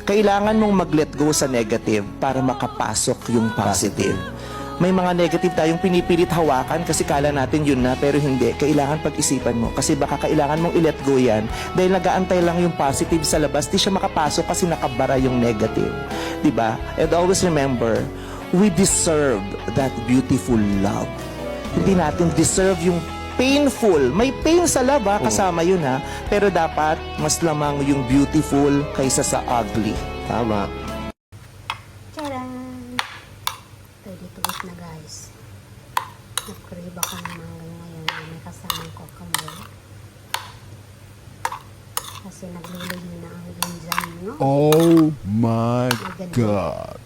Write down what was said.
Kailangan mong mag-let go sa negative para makapasok yung positive. May mga negative tayong pinipilit hawakan kasi kala natin yun na, pero hindi. Kailangan pag-isipan mo kasi baka kailangan mong i-let go yan dahil nag-aantay lang yung positive sa labas, di siya makapasok kasi nakabara yung negative. Diba? And always remember, we deserve that beautiful love. Hindi natin deserve yung painful. May pain sa love, kasama yun ha. Pero dapat mas lamang yung beautiful kaysa sa ugly. Tama. Tcharan! Ready to eat na guys. Nag-crave ako ng mangga ngayon na may kasamang cucumber. Kasi nagluluyo na ang ginjan, no? Oh my God.